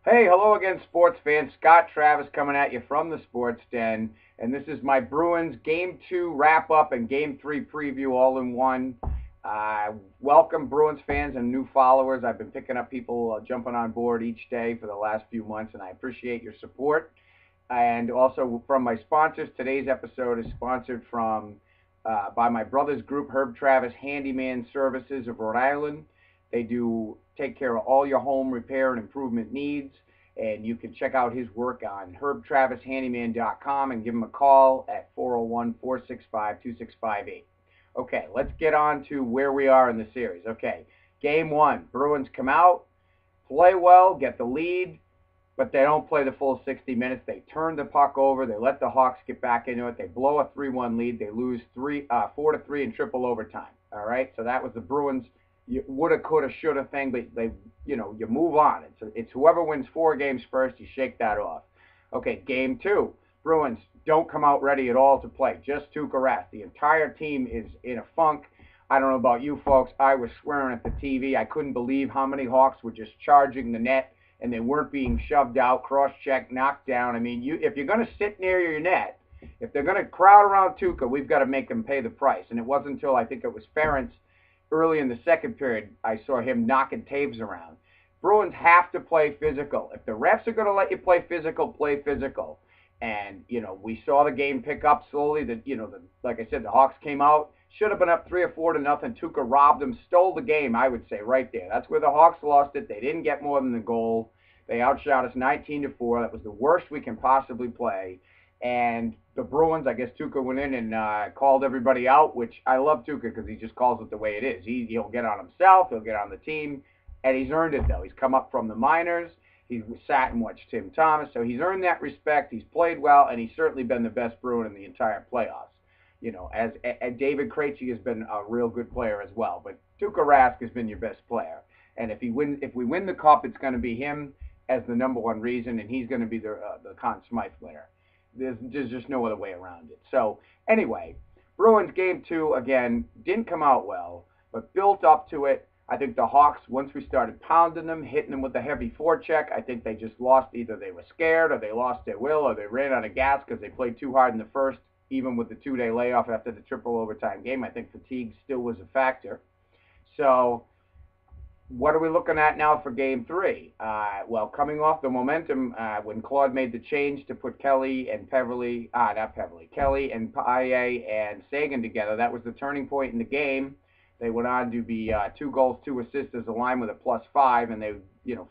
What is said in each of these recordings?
Hey, hello again, sports fans. Scott Travis coming at you from the Sports Den, and this is my Bruins Game 2 wrap-up and Game 3 preview all in one. Welcome, Bruins fans and new followers. I've been picking up people jumping on board each day for the last few months, and I appreciate your support. And also from my sponsors, today's episode is sponsored by my brother's group, Herb Travis Handyman Services of Rhode Island. They do take care of all your home repair and improvement needs. And you can check out his work on herbtravishandyman.com and give him a call at 401-465-2658. Okay, let's get on to where we are in the series. Okay, game one. Bruins come out, play well, get the lead, but they don't play the full 60 minutes. They turn the puck over. They let the Hawks get back into it. They blow a 3-1 lead. They lose 4-3 in triple overtime. All right, so that was the Bruins woulda, coulda, shoulda thing, but you move on. It's whoever wins 4 games first, you shake that off. Okay, game two. Bruins don't come out ready at all to play. Just Tuukka Rask. The entire team is in a funk. I don't know about you folks. I was swearing at the TV. I couldn't believe how many Hawks were just charging the net and they weren't being shoved out, cross-checked, knocked down. I mean, if you're going to sit near your net, if they're going to crowd around Tuukka, we've got to make them pay the price. And it wasn't until I think it was Ferentz early in the second period I saw him knocking Taves around. Bruins have to play physical. If the refs are going to let you play physical, play physical. And, we saw the game pick up slowly. Like I said, the Hawks came out. Should have been up 3 or 4 to nothing. Tuukka robbed them, stole the game, I would say, right there. That's where the Hawks lost it. They didn't get more than the goal. They outshot us 19-4. That was the worst we can possibly play. And the Bruins, I guess Tuukka went in and called everybody out, which I love Tuukka because he just calls it the way it is. He'll get on himself. He'll get on the team. And he's earned it, though. He's come up from the minors. He's sat and watched Tim Thomas. So he's earned that respect. He's played well, and he's certainly been the best Bruin in the entire playoffs. As David Krejci has been a real good player as well. But Tuukka Rask has been your best player. And if we win the cup, it's going to be him as the number one reason, and he's going to be the Conn Smythe winner. There's just no other way around it. So anyway, Bruins game two, again, didn't come out well, but built up to it. I think the Hawks, once we started pounding them, hitting them with a heavy forecheck, I think they just lost. Either they were scared or they lost their will or they ran out of gas because they played too hard in the first, even with the 2-day layoff after the triple overtime game. I think fatigue still was a factor. So what are we looking at now for game three? Well, coming off the momentum, when Claude made the change to put Kelly and Kelly and Paille and Sagan together, that was the turning point in the game. They went on to be 2 goals, 2 assists as a line with a +5, and they,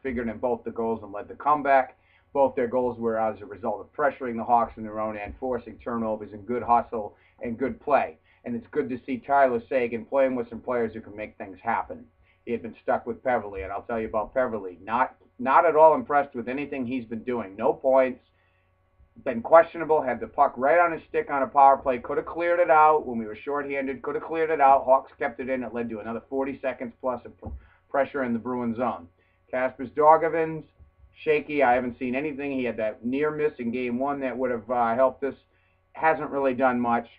figured in both the goals and led the comeback. Both their goals were as a result of pressuring the Hawks in their own end, forcing turnovers and good hustle and good play. And it's good to see Tyler Sagan playing with some players who can make things happen. He had been stuck with Peverley, and I'll tell you about Peverley. Not at all impressed with anything he's been doing. No points. Been questionable. Had the puck right on his stick on a power play. Could have cleared it out when we were shorthanded. Could have cleared it out. Hawks kept it in. It led to another 40 seconds plus of pressure in the Bruins zone. Kaspers Dorgovins, shaky. I haven't seen anything. He had that near miss in game one that would have helped us. Hasn't really done much.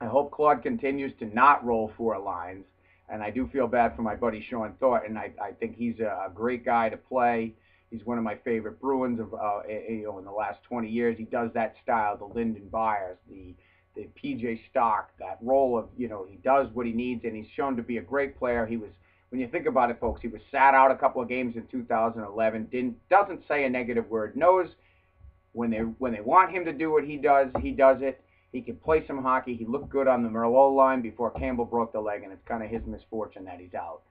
I hope Claude continues to not roll 4 lines. And I do feel bad for my buddy Sean Thornton. I think he's a great guy to play. He's one of my favorite Bruins of in the last 20 years. He does that style, the Lyndon Byers, the PJ Stock, that role of he does what he needs, and he's shown to be a great player. He was, when you think about it, folks, he was sat out a couple of games in 2011. Doesn't say a negative word. Knows when they want him to do what he does it. He can play some hockey. He looked good on the Merlot line before Campbell broke the leg, and it's kind of his misfortune that he's out.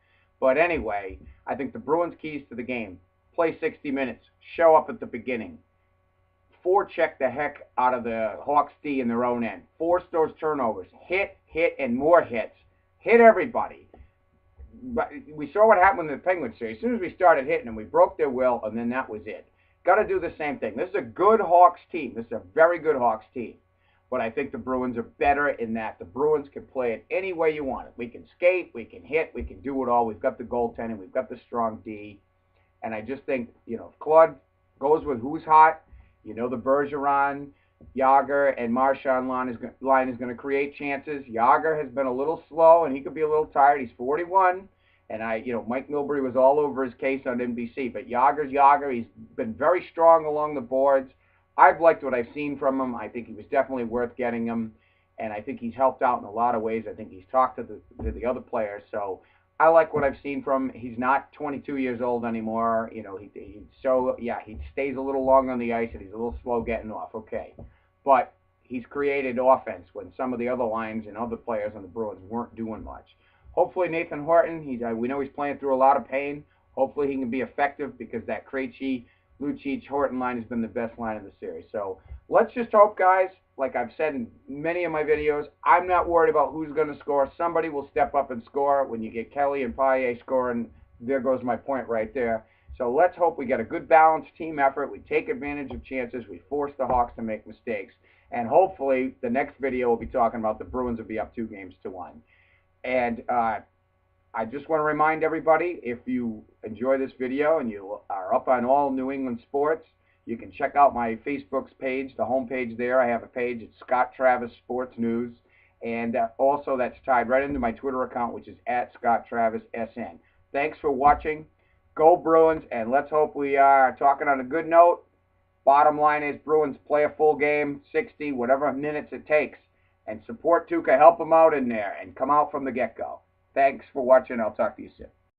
But anyway, I think the Bruins' keys to the game: play 60 minutes, show up at the beginning, forecheck the heck out of the Hawks D in their own end, force those turnovers, hit, and more hits, hit everybody. But we saw what happened in the Penguins series. As soon as we started hitting them, we broke their will, and then that was it. Got to do the same thing. This is a good Hawks team. This is a very good Hawks team. But I think the Bruins are better in that the Bruins can play it any way you want it. We can skate, we can hit, we can do it all. We've got the goaltending, we've got the strong D. And I just think, if Claude goes with who's hot, the Bergeron, Yager, and Marchand line is going to create chances. Yager has been a little slow, and he could be a little tired. He's 41, And Mike Milbury was all over his case on NBC, but Yager's Yager. He's been very strong along the boards. I've liked what I've seen from him. I think he was definitely worth getting him, and I think he's helped out in a lot of ways. I think he's talked to the other players, so I like what I've seen from him. He's not 22 years old anymore. He stays a little long on the ice, and he's a little slow getting off. Okay, but he's created offense when some of the other lines and other players on the Bruins weren't doing much. Hopefully Nathan Horton, we know he's playing through a lot of pain. Hopefully he can be effective, because that Krejci, Lucic, Horton line has been the best line in the series. So let's just hope, guys. Like I've said in many of my videos, I'm not worried about who's going to score. Somebody will step up and score. When you get Kelly and Payet scoring, there goes my point right there. So let's hope we get a good balanced team effort. We take advantage of chances. We force the Hawks to make mistakes. And hopefully the next video we'll be talking about the Bruins will be up 2-1. And I just want to remind everybody, if you enjoy this video and you are up on all New England sports, you can check out my Facebook's page, the homepage there. I have a page. It's Scott Travis Sports News. And also that's tied right into my Twitter account, which is @ScottTravisSN. Thanks for watching. Go Bruins, and let's hope we are talking on a good note. Bottom line is Bruins play a full game, 60, whatever minutes it takes. And support Tuukka. Help him out in there and come out from the get-go. Thanks for watching. I'll talk to you soon.